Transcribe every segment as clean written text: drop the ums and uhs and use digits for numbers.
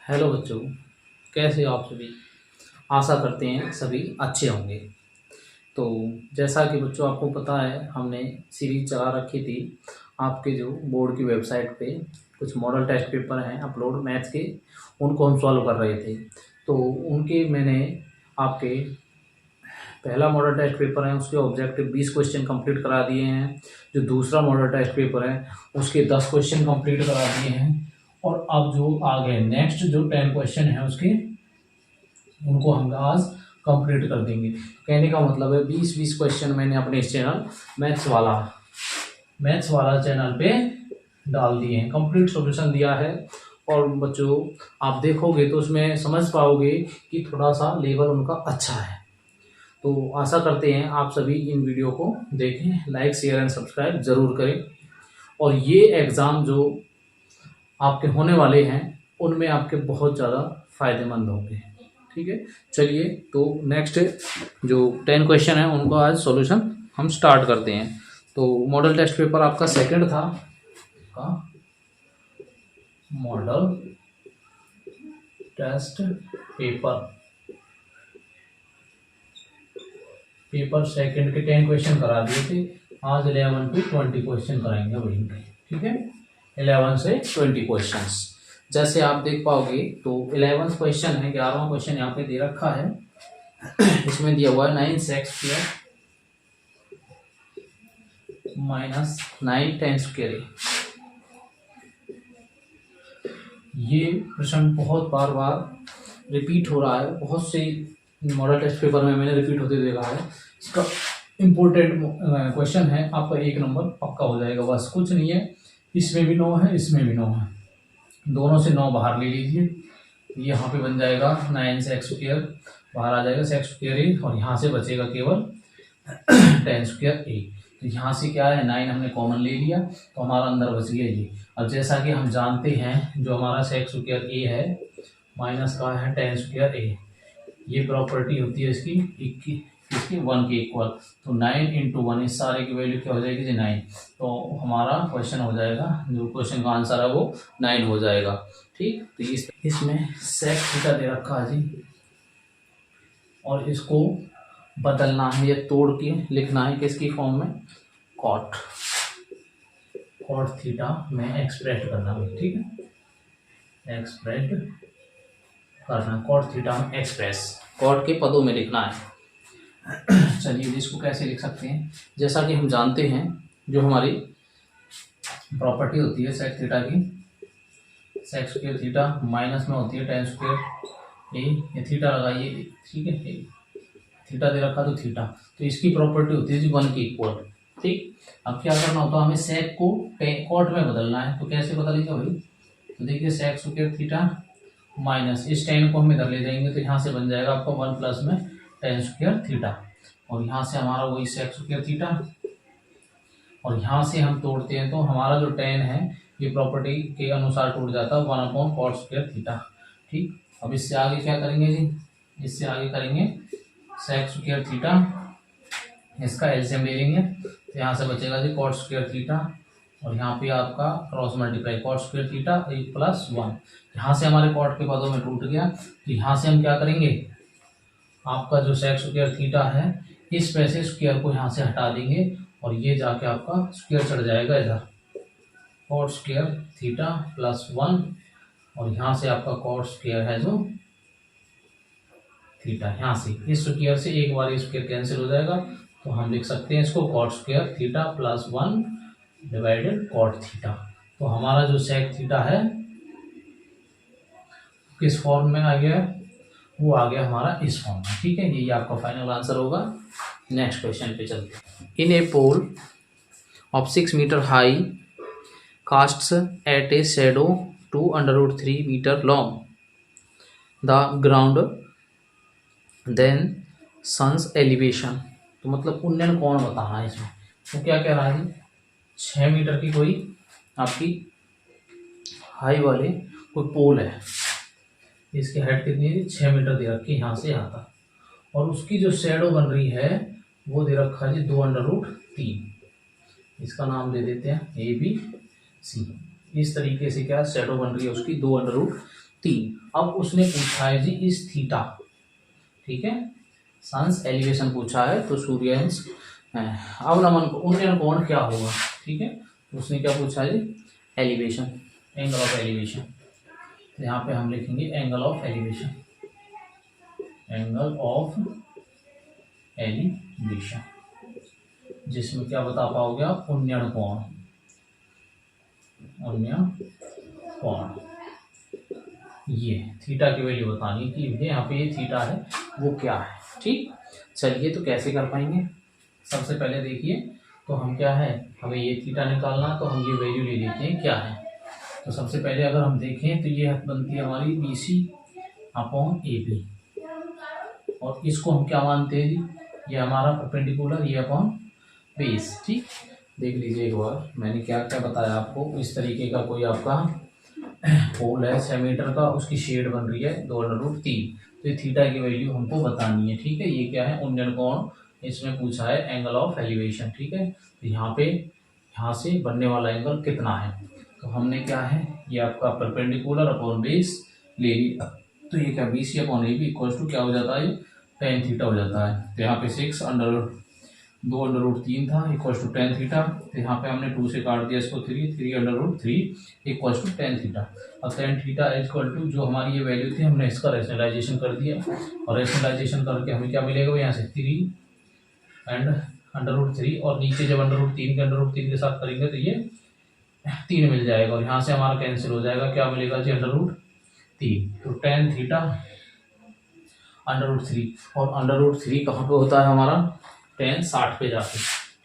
Hello बच्चों, कैसे हो आप सभी। आशा करते हैं सभी अच्छे होंगे। तो जैसा कि बच्चों आपको पता है, हमने सीरीज चला रखी थी। आपके जो बोर्ड की वेबसाइट पे कुछ मॉडल टेस्ट पेपर हैं अपलोड मैथ्स के, उनको हम सॉल्व कर रहे थे। तो उनके मैंने आपके पहला मॉडल टेस्ट पेपर है उसके ऑब्जेक्टिव 20 क्वेश्चन कंप्लीट करा दिए हैं। जो दूसरा मॉडल टेस्ट पेपर है उसके 10 क्वेश्चन कंप्लीट करा दिए हैं। और अब जो आगे नेक्स्ट जो 10 क्वेश्चन है उसके, उनको हम आज कंप्लीट कर देंगे। कहने का मतलब है 20-20 क्वेश्चन मैंने अपने इस चैनल मैथ्स वाला चैनल पे डाल दिए हैं, कंप्लीट सॉल्यूशन दिया है। और बच्चों आप देखोगे तो उसमें समझ पाओगे कि थोड़ा सा लेवल उनका अच्छा है। तो आशा करते हैं आप सभी इन वीडियो को देखें, लाइक शेयर एंड सब्सक्राइब जरूर करें। और ये एग्ज़ाम जो आपके होने वाले हैं उनमें आपके बहुत ज़्यादा फायदेमंद होंगे। ठीक है, चलिए तो नेक्स्ट जो 10 क्वेश्चन है उनको आज सॉल्यूशन हम स्टार्ट करते हैं। तो मॉडल टेस्ट पेपर आपका सेकंड था का मॉडल टेस्ट पेपर सेकंड के 10 क्वेश्चन करा दिए थे। आज 11 to 20 क्वेश्चन कराएंगे वही। ठीक है, 11 से 20 क्वेश्चंस जैसे आप देख पाओगे। तो 11 क्वेश्चन है, 11वां क्वेश्चन यहाँ पे दे रखा है। इसमें दिया हुआ है 9x² माइनस 9 10²। ये प्रश्न बहुत बार बार रिपीट हो रहा है, बहुत से मॉडल टेस्ट पेपर में मैंने रिपीट होते देखा है। इसका इम्पोर्टेंट क्वेश्चन है, आपका 1 नंबर पक्का हो जाएगा, बस कुछ नहीं है। इसमें भी 9 है, इसमें भी 9 है, दोनों से 9 बाहर ले लीजिए। यहाँ पे बन जाएगा 9x², बाहर आ जाएगा sec²a, और यहाँ से बचेगा केवल 10²a। तो यहाँ से क्या है, 9 हमने कॉमन ले लिया तो हमारा अंदर बच गया ये। अब जैसा कि हम जानते हैं जो हमारा sec² है माइनस का है 10²a, ये प्रॉपर्टी होती है इसकी 1 के इक्वल। तो 9 × 1, इस सारे की वैल्यू क्या हो जाएगी जी 9। तो हमारा क्वेश्चन हो जाएगा, जो क्वेश्चन का आंसर है वो 9 हो जाएगा। ठीक, तो इसमें sec² दे रखा है जी, और इसको बदलना है या तोड़ के लिखना है किसकी फॉर्म में, cot θ में एक्सप्रेस करना है। ठीक है, एक्सप्रेस करना, cot θ में एक्सप्रेस, cot के पदों में लिखना है। चलिए इसको कैसे लिख सकते हैं, जैसा कि हम जानते हैं जो हमारी प्रॉपर्टी होती है sec² की, sec² θ माइनस में होती है 10²a, ये थीटा लगाइए। ठीक है, थीटा दे रखा तो थीटा, तो इसकी प्रॉपर्टी होती है जी 1 के इक्वल। ठीक, अब क्या करना होता है, हमें सेक को कॉट में बदलना है। तो कैसे बदलेगा भाई, तो देखिए sec² θ माइनस इस 10 को हम इधर ले जाएंगे तो यहाँ से बन जाएगा आपका 1 प्लस में 10² θ, और यहाँ से हमारा वही sec² θ, और यहाँ से हम तोड़ते हैं तो हमारा जो 10 है ये प्रॉपर्टी के अनुसार टूट जाता है 1/cot² θ। ठीक, अब इससे आगे क्या करेंगे जी, इससे आगे करेंगे sec² θ, इसका एलसीएम ले लेंगे तो यहाँ से बचेगा जी cot² θ, और यहाँ पे आपका क्रॉस मल्टीप्लाई cot² θ प्लस 1। यहाँ से हमारे कॉट के पदों में टूट गया, तो यहाँ से हम क्या करेंगे, आपका जो sec² θ है इस पैसे स्क्वायर को यहाँ से हटा देंगे, और ये जाके आपका स्क्वायर चढ़ जाएगा इधर cot² θ प्लस 1, और यहाँ से आपका cot² है जो थीटा, यहाँ से इस स्क्वायर से एक बार स्क्वायर कैंसिल हो जाएगा, तो हम लिख सकते हैं इसको cot² θ प्लस 1 डिवाइडेड cot θ। तो हमारा जो sec θ है किस फॉर्म में आ गया, वो आ गया हमारा इस फॉर्म में। ठीक है, यही आपका फाइनल आंसर होगा। नेक्स्ट क्वेश्चन पे चलते हैं। In a pole of 6 metre high casts at a shadow to √3 meter long the ground then sun's elevation। तो मतलब उन्नयन कोण बताना है इसमें। तो क्या कह रहा है जी, 6 मीटर की कोई आपकी हाई वाले कोई पोल है, इसकी हाइट कितनी है, 6 मीटर दे रखी यहाँ से यहाँ तक, और उसकी जो शेडो बन रही है वो दे रखा है जी 2√3। इसका नाम दे देते हैं ABC। इस तरीके से क्या शेडो बन रही है उसकी 2√3। 3। अब उसने पूछा है जी इस थीटा, ठीक है, सन्स एलिवेशन पूछा है, तो सूर्यांश अवनमन उन्नयन कोण क्या होगा, ठीक है। उसने क्या पूछा है जी, एलिवेशन, एंगल ऑफ एलिवेशन। तो यहाँ पे हम लिखेंगे angle of elevation, angle of elevation, जिसमें क्या बता पाओगे आप, उन्नयन कोण, उन्नयन कोण। ये थीटा की वैल्यू बतानी कि ये यहाँ पे ये थीटा है वो क्या है, ठीक। चलिए तो कैसे कर पाएंगे, सबसे पहले देखिए, तो हम क्या है, हमें ये थीटा निकालना, तो हम ये वैल्यू ले लेते हैं क्या है। तो सबसे पहले अगर हम देखें तो ये बनती है हमारी BC अपॉन AB, और इसको हम क्या मानते हैं जी, ये हमारा परपेंडिकुलर, ये अपॉन बेस, ठीक। देख लीजिए एक बार मैंने क्या क्या बताया आपको, इस तरीके का कोई आपका होल है 6 मीटर का, उसकी शेड बन रही है 2√3, तो ये थीटा की वैल्यू हमको बतानी है, ठीक है। ये क्या है, उन्नयन कोण, इसमें पूछा है एंगल ऑफ एलिवेशन, ठीक है। तो यहाँ पे यहाँ से बनने वाला एंगल कितना है, तो हमने क्या है, ये आपका परपेंडिकुलर अपॉन बेस ले लिया, तो ये क्या BC upon AB equal to क्या हो जाता है, tan थीटा हो जाता है। तो यहाँ पे 6√2√3 था इक्वल टू tan थीटा, तो यहाँ पे हमने 2 से काट दिया इसको, 3√3 इक्वल टू tan थीटा। अब tan थीटा इक्वल टू जो हमारी ये वैल्यू थी, हमने इसका रेशनलाइजेशन कर दिया, और रेशनलाइजेशन करके हमें क्या मिलेगा, यहाँ से 3 एंड √3, और नीचे जब √3 के √3 के साथ करेंगे तो ये 3 मिल जाएगा, और यहाँ से हमारा कैंसिल हो जाएगा, क्या मिलेगा जी, √3। तो tan थीटा √3, और √3 कहाँ पे होता है हमारा, tan 60 पे जाके,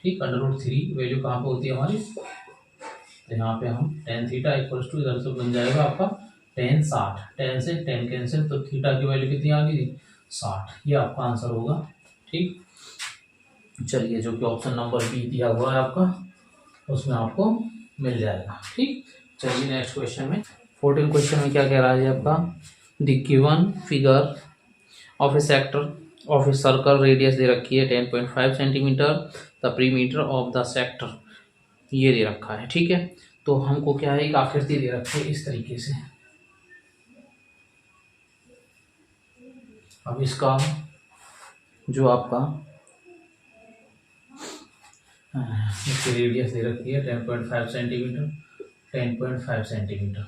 ठीक। √3 वैल्यू कहाँ पे होती है हमारी, तो यहाँ पे हम tan थीटा इक्वल टू इधर से बन जाएगा आपका tan 60, tan से tan कैंसिल, तो थीटा की वैल्यू कितनी आ गई, 60, ये आपका आंसर होगा, ठीक। चलिए जो कि ऑप्शन नंबर B दिया हुआ है आपका, उसमें आपको मिल जाएगा, ठीक। चलिए नेक्स्ट क्वेश्चन में, 14 क्वेश्चन में क्या कह रहा है आपका, the given figure of a sector of a circle radius दे रखी है 10.5 centimetre, the perimeter of the sector ये दे रखा है, ठीक है। तो हमको क्या है, एक आकृति दे रखी है इस तरीके से। अब इसका जो आपका इसकी रेडियस दे रखी है 10.5 सेंटीमीटर, 10.5 सेंटीमीटर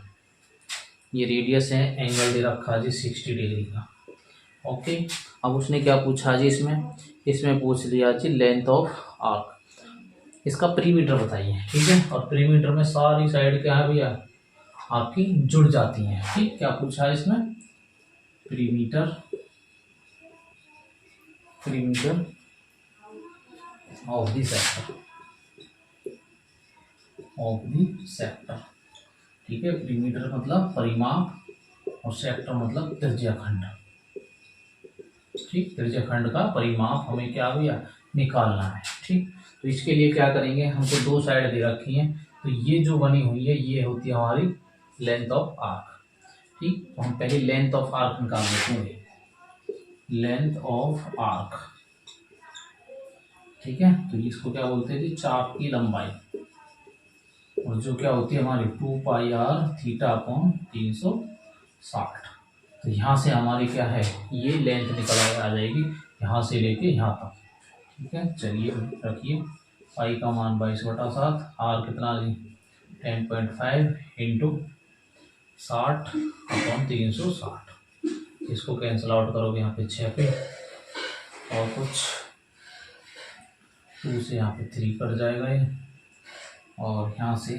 ये रेडियस है, एंगल दे रखा है जी 60 डिग्री का, ओके। अब उसने क्या पूछा जी, इसमें पूछ लिया जी लेंथ ऑफ आर्क, इसका पीरिमीटर बताइए, ठीक है। और पीरिमीटर में सारी साइड क्या है भैया, आपकी जुड़ जाती हैं, ठीक। क्या पूछा है इसमें, पीरिमीटर ऑफ द सेक्टर, ठीक है। पीरिमीटर मतलब परिमाप, और सेक्टर मतलब त्रिज्याखंड, ठीक। त्रिज्याखंड का परिमाप हमें क्या भैया निकालना है, ठीक। तो इसके लिए क्या करेंगे, हमको 2 साइड दे रखी हैं, तो ये जो बनी हुई है ये होती है हमारी लेंथ ऑफ आर्क, ठीक। तो हम पहले लेंथ ऑफ आर्क निकाल लेते हैं, लेंथ ऑफ आर्क, ठीक है। तो इसको क्या बोलते हैं जी, चाप की लंबाई, और जो क्या होती है हमारी 2πr थीटा अपॉन 360। तो यहाँ से हमारी क्या है, ये लेंथ निकल आ जाएगी यहाँ से लेके यहाँ तक, ठीक है। चलिए रखिए, पाई का मान 22/7, आर कितना जी 10.5 इंटू 60 अपॉन 360, इसको कैंसिल आउट करोगे यहाँ पे 6 पे, और कुछ 2 से यहाँ पे 3 कट जाएगा ये, और यहाँ से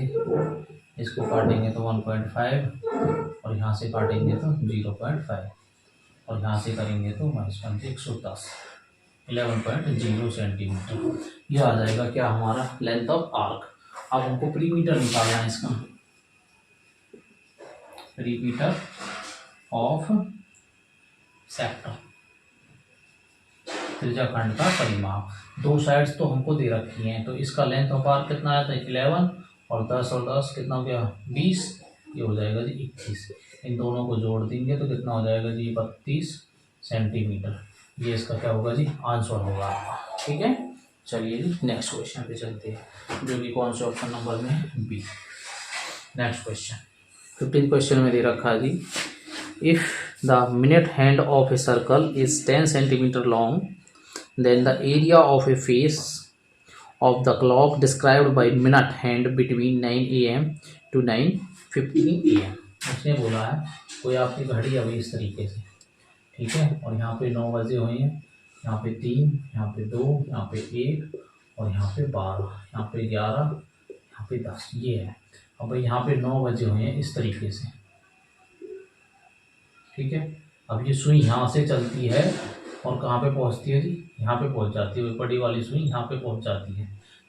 इसको काटेंगे तो 1.5, और यहाँ से काटेंगे तो 0.5, और यहाँ से करेंगे तो -110, 11.0 सेंटीमीटर, यह आ जाएगा क्या हमारा लेंथ ऑफ आर्क। अब हमको पीरिमीटर निकालना है इसका, पीरिमीटर ऑफ सेक्टर, त्रिज्याखंड का परिमाप। 2 साइड्स तो हमको दे रखी हैं, तो इसका लेंथ ऑफ आर्क कितना आया था 11, और 10 और 10 कितना हो गया 20, ये हो जाएगा जी 21। इन दोनों को जोड़ देंगे तो कितना हो जाएगा जी 32 सेंटीमीटर, ये इसका क्या होगा जी आंसर होगा आपका, ठीक है। चलिए जी नेक्स्ट क्वेश्चन पे चलते हैं, जो कि कौन से ऑप्शन नंबर में है, B। नेक्स्ट क्वेश्चन 15 क्वेश्चन में दे रखा है जी, if the minute hand of a circle is 10 centimeter long, then the area of a face of the clock described by minute hand between 9 a.m. to 9:15 a.m. उसने बोला है कोई आपकी घड़ी अभी इस तरीके से, ठीक है, और यहाँ पे 9 बजे हुए हैं, यहाँ पे 3, यहाँ पे 2, यहाँ पे 1 और यहाँ पे 12, यहाँ पे 11, यहाँ पे 10, ये है। अब भाई यहाँ पे 9 बजे हुए हैं इस तरीके से, ठीक है। अब ये सुई यहाँ से चलती है और कहाँ पे पहुँचती है जी, यहाँ पे पहुँच जाती है, बड़ी वाली सुई यहाँ पे पहुँच जाती है,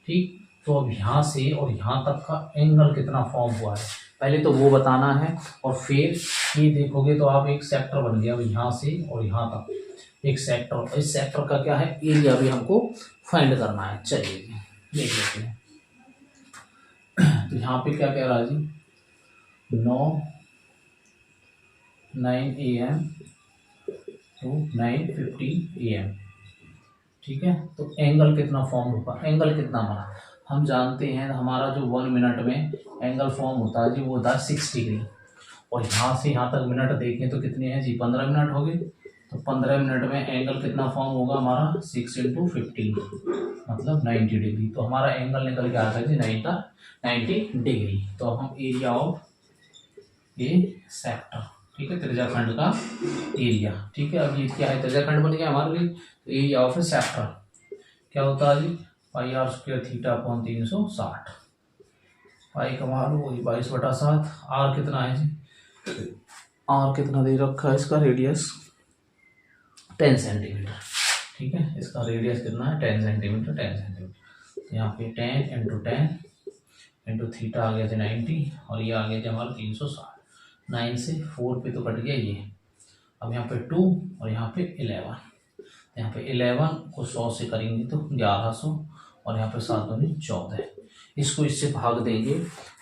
ठीक। तो अब यहाँ से और यहाँ तक का एंगल कितना फॉर्म हुआ है पहले तो वो बताना है, और फिर ये देखोगे तो आप एक सेक्टर बन गया यहाँ से और यहाँ तक एक सेक्टर। इस सेक्टर का क्या है, एरिया भी हमको फाइंड करना है। चलिए देख लेते हैं। तो यहाँ पे क्या कह रहा है जी, 9 AM to 9:15 AM, ठीक है। तो एंगल कितना फॉर्म होगा, एंगल कितना बना, हम जानते हैं हमारा जो 1 मिनट में एंगल फॉर्म होता है जी वो होता है 6 डिग्री, और यहाँ से यहाँ तक मिनट देखें तो कितने हैं जी, 15 मिनट हो गए। तो 15 मिनट में एंगल कितना फॉर्म होगा हमारा, 6 × 15 मतलब 90 डिग्री। तो हमारा एंगल निकल के आता है जी 90 डिग्री। तो अब हम एरिया ऑफ ए सेक्टर, ठीक है, त्रिज्याखंड का एरिया, ठीक है। अब ये क्या है, त्रिज्याखंड बन गया हमारे लिए। तो एरिया ऑफ ए सेक्टर क्या होता है जी, πr² θ/360, पाई का मान वही 22/7। आर कितना है जी, आर कितना दे रखा है, इसका रेडियस 10 सेंटीमीटर, ठीक है। इसका रेडियस कितना है, 10 सेंटीमीटर। तो यहाँ पे 10 × 10 × थीटा आ गया था 90, और ये आ गया था हमारा 360। 9 से 4 पे तो कट गया ये। अब यहाँ पे 2 और यहाँ पे 11, यहाँ पे 11 को 100 से करेंगे तो 1100, और यहाँ पे 7 दूनी 14। इसको इससे भाग देंगे,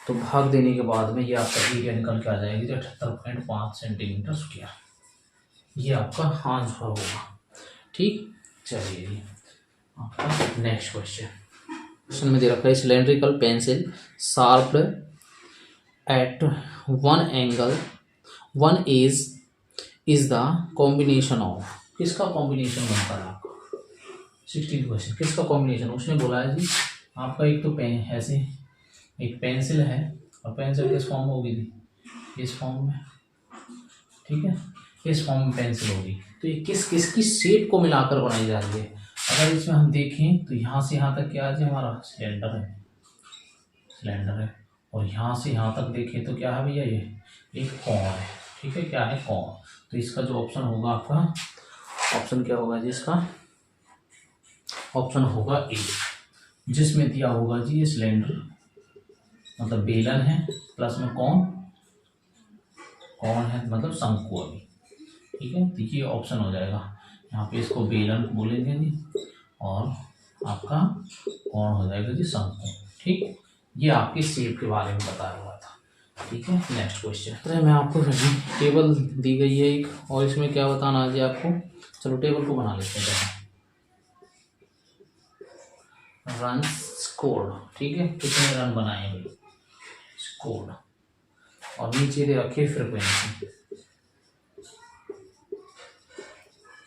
तो भाग देने के बाद में ये आपका एरिया निकल के आ जाएगी 78.5 सेंटीमीटर स्क्वायर। ये आपका आंसर होगा, ठीक। चलिए जी आपका नेक्स्ट क्वेश्चन में दे रखा है, cylindrical pencil sharped at one angle one edge is the combination of, किसका कॉम्बिनेशन बनता है आपका, 16th क्वेश्चन, किसका कॉम्बिनेशन। उसने बोला है जी आपका एक तो पेन ऐसे एक पेंसिल है, और पेंसिल किस फॉर्म में होगी जी, इस फॉर्म में, ठीक है, इस फॉर्म में पेंसिल होगी। तो ये किसकी शेप को मिलाकर बनाई जा रही है। अगर इसमें हम देखें तो यहाँ से यहाँ तक क्या है जी, हमारा सिलेंडर है, और यहाँ से यहाँ तक देखें तो क्या है भैया, ये एक कोण है, ठीक है, क्या है, कोण। तो इसका जो ऑप्शन होगा आपका, ऑप्शन क्या होगा जी, इसका ऑप्शन होगा ए, जिसमें दिया होगा जी ये सिलेंडर मतलब बेलन है, प्लस में कोण है मतलब शंकु अभी, ठीक है। तो ये ऑप्शन हो जाएगा, यहाँ पे इसको बेलन बोलेंगे जी, और आपका कोण हो जाएगा जी शंकु, ठीक। ये आपके शेप के बारे में बताया हुआ था, ठीक है। नेक्स्ट क्वेश्चन, तो मैं आपको टेबल दी गई है एक, और इसमें क्या बताना है जी आपको। चलो टेबल को बना लेते हैं। रन स्कोर्ड, ठीक है, कितने रन बनाए भाई, स्कोर्ड, और नीचे दे रखिए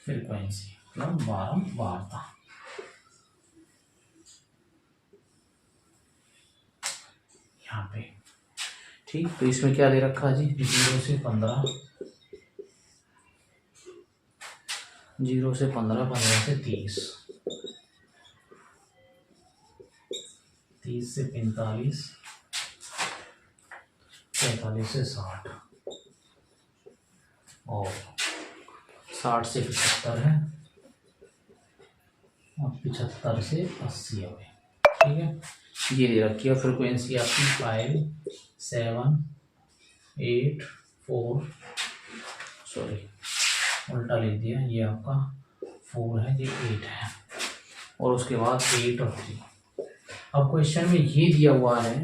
फ्रीक्वेंसी मतलब बारंबारता, यहाँ पे, ठीक। तो इसमें क्या दे रखा है जी, 0 से 15, 0 से 15, 15 से 30, 30 से 45, 45 से 60, और 60 से 75 है, और 75 से 80 है, ठीक है। ये दे रखी है फ्रिक्वेंसी आपकी 5, 7, 8, 4, सॉरी उल्टा लिख दिया, ये आपका 4 है, ये 8 है, और उसके बाद 8 और 3। अब क्वेश्चन में ये दिया हुआ है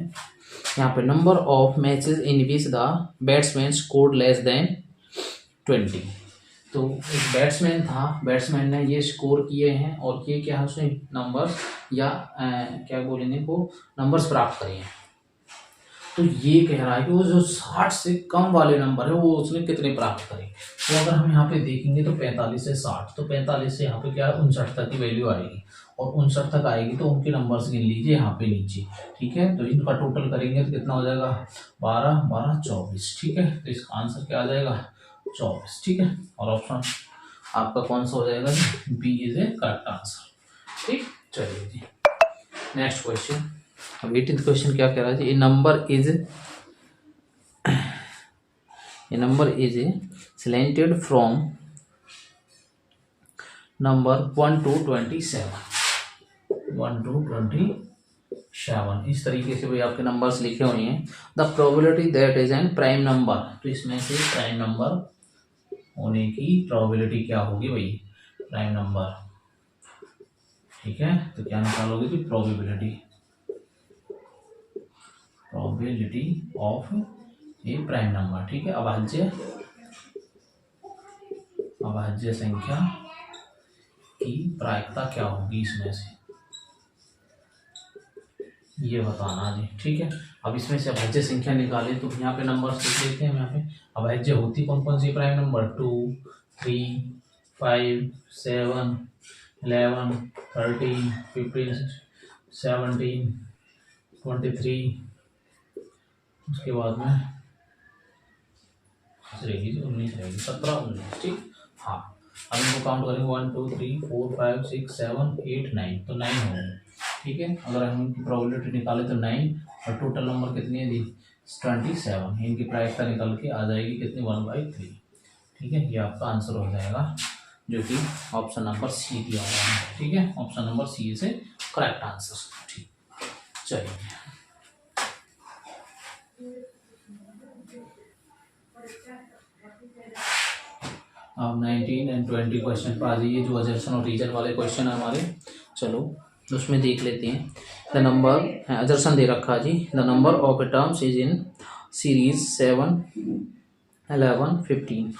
यहाँ पे, number of matches in which the batsman scored less than 20। तो एक बैट्समैन था, बैट्समैन ने ये स्कोर किए हैं, और ये क्या है, उसने नंबर्स या क्या बोलेंगे को नंबर्स प्राप्त करे हैं। तो ये कह रहा है कि वो जो 60 से कम वाले नंबर है वो उसने कितने प्राप्त करे। तो अगर हम यहाँ पे देखेंगे तो 45 से 60, तो 45 से यहाँ पे क्या है 59 तक की वैल्यू आएगी, और 59 तक आएगी तो उनके नंबर्स गिन लीजिए यहाँ पे नीचे। ठीक है, तो इनका टोटल करेंगे तो कितना हो जाएगा 12 12 24। ठीक है, तो इसका आंसर क्या आ जाएगा 24। ठीक है, और ऑप्शन आपका कौन सा हो जाएगा, B is A correct answer. ठीक, चलिए जी नेक्स्ट क्वेश्चन। अब 18th क्वेश्चन क्या कह रहा है, a number is slanted from number 1 to 27, 1 to 27 इस तरीके से भाई आपके नंबर्स लिखे हुए हैं। The probability that is an prime number, तो इसमें से प्राइम नंबर होने की प्रोबेबिलिटी क्या होगी भाई, प्राइम नंबर। ठीक है, तो क्या निकालोगे कि probability of A prime number. ठीक है, अभाज्य संख्या की प्रायिकता क्या होगी इसमें से, ये बताना जी। ठीक है, अब इसमें से अभाज्य संख्या निकाले तो यहाँ पे नंबर लिख लेते हैं। यहाँ पे अभाज्य होती कौन कौन सी प्राइम नंबर, 2 3 5 7 11 13 15 17 23, उसके बाद में रहेगी 19 रहेगी, 17 19। ठीक, हाँ अब इनको काउंट करेंगे 1 2 3 4 5 6 7 8 9, तो 9 होंगे। ठीक है, अगर हम इनकी प्रोबेबिलिटी निकाले तो 9, और टोटल नंबर कितनी है दी 27, इनकी प्रायिकता निकल के आ जाएगी कितनी 1/3। ठीक है, ये आपका आंसर हो जाएगा, जो कि ऑप्शन नंबर सी दिया हुआ है। ठीक है, ऑप्शन नंबर सी से करेक्ट आंसर। ठीक, चलिए अब 19 और 20 क्वेश्चन पर आ जाइए, जो अजर्सन और रीजन वाले क्वेश्चन है हमारे। चलो उसमें देख लेते हैं। द नंबर अजर्सन दे रखा जी, the number of terms is in series 7 11 15।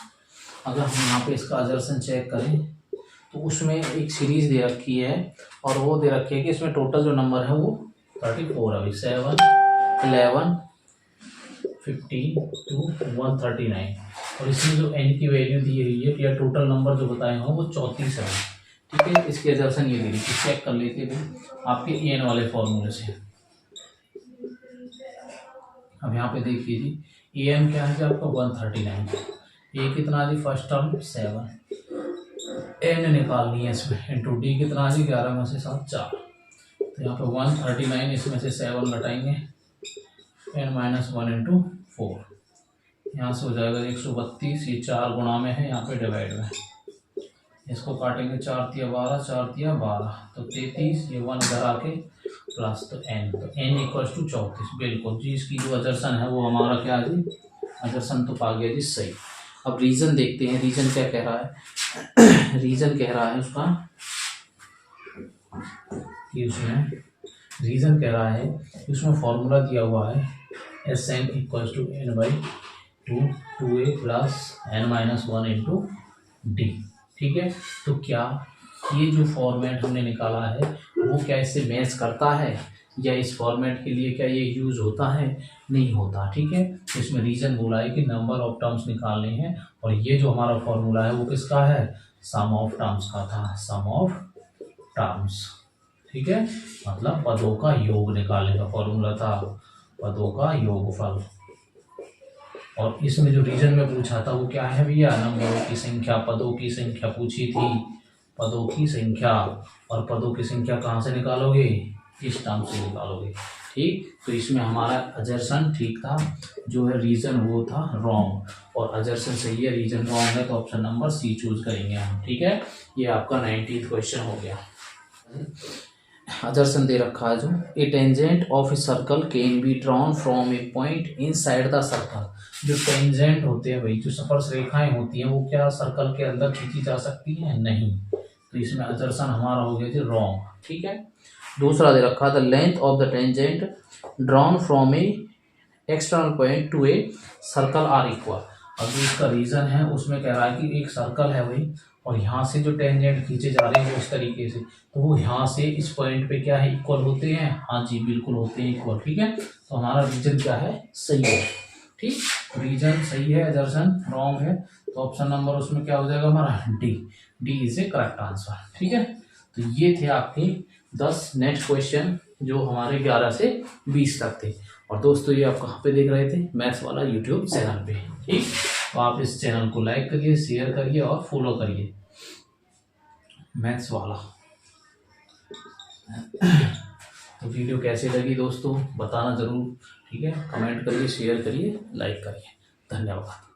अगर हम यहाँ पे इसका अजर्सन चेक करें तो उसमें एक सीरीज दे रखी है, और वो दे रखी है कि इसमें टोटल जो नंबर है वो 34 है, 7 11 15 to 139, और इसमें जो n की वैल्यू दी हुई है या टोटल नंबर जो बताए हैं वो 34 है। ठीक है, इसके अजर्सन ये दे रही है, चेक कर लेते हैं आपके एन वाले फॉर्मूले से। अब यहाँ पे देखिए जी, ए एन क्या है जी आपका 139, ए कितना जी फर्स्ट टर्म 7, एन निकालनी है इसमें, इंटू डी कितना जी 11 में से 7 4, तो यहाँ पे 139 इसमें से 7 घटाएंगे n - 1 इंटू 4, यहाँ से हो जाएगा 132, ये 4 गुणा में है, यहाँ पे डिवाइड में, इसको काटेंगे 4 तिया 12 4 तिया 12, तो 33, ये 1 इधर आके प्लस, तो n, तो n = 34। बिल्कुल जी, इसकी जो अजर्सन है वो हमारा क्या है जी, अजर्सन तो पा गया जी सही। अब रीजन देखते हैं, रीजन क्या कह रहा है रीजन कह रहा है उसका कि उसमें रीजन कह रहा है कि उसमें फॉर्मूला दिया हुआ है Sn = n/2 2a plus n - 1 into D. ठीक है, तो क्या ये जो फॉर्मेट हमने निकाला है वो क्या इससे मैच करता है, या इस फॉर्मेट के लिए क्या ये यूज होता है, नहीं होता। ठीक है, तो इसमें रीजन बोला है कि नंबर ऑफ टर्म्स निकालने हैं, और ये जो हमारा फॉर्मूला है वो किसका है, सम ऑफ टर्म्स का था, सम ऑफ टर्म्स। ठीक है, मतलब पदों का योग निकालने का फॉर्मूला था, पदों का योगफल। और इसमें जो रीजन में पूछा था वो क्या है भैया, नंबरों की संख्या, पदों की संख्या पूछी थी, पदों की संख्या, और पदों की संख्या कहाँ से निकालोगे, इस टर्म से निकालोगे। ठीक, तो इसमें हमारा अजर्सन ठीक था, जो है रीजन वो था रॉन्ग, और अजर्सन सही है, रीजन रॉन्ग है, तो ऑप्शन नंबर सी चूज करेंगे हम। ठीक है, ये आपका 19th क्वेश्चन हो गया। अजर्सन दे रखा है जो, a tangent of a circle can be drawn from a point inside the circle. जो टेंजेंट होते हैं भाई, जो स्पर्श रेखाएं होती हैं, वो क्या सर्कल के अंदर खींची जा सकती हैं, नहीं, तो इसमें अजर्सन हमारा हो गया जी रॉन्ग। ठीक है, दूसरा दे रखा, the length of the tangent drawn from a external point to a circle are equal. अभी इसका रीजन है, उसमें कह रहा है कि एक सर्कल है भाई, और यहाँ से जो टेंजेंट खींचे जा रहे हैं वो इस तरीके से, तो वो यहाँ से इस पॉइंट पे क्या है, इक्वल होते हैं। हाँ जी बिल्कुल होते हैं इक्वल। ठीक है, तो हमारा रीजन क्या है, सही है। ठीक, रीजन सही है, दर्शन रॉन्ग है, तो ऑप्शन नंबर उसमें क्या हो जाएगा हमारा, D. D is A correct answer. ठीक है, तो ये थे आपके 10 नेक्स्ट क्वेश्चन जो हमारे 11 से 20 तक थे। और दोस्तों ये आप कहाँ पे देख रहे थे, मैथ्स वाला यूट्यूब चैनल पे। ठीक, तो आप इस चैनल को लाइक करिए, शेयर करिए और फॉलो करिए, मैथ्स वाला। तो वीडियो कैसे लगी दोस्तों बताना जरूर। ठीक है, कमेंट करिए, शेयर करिए, लाइक करिए। धन्यवाद।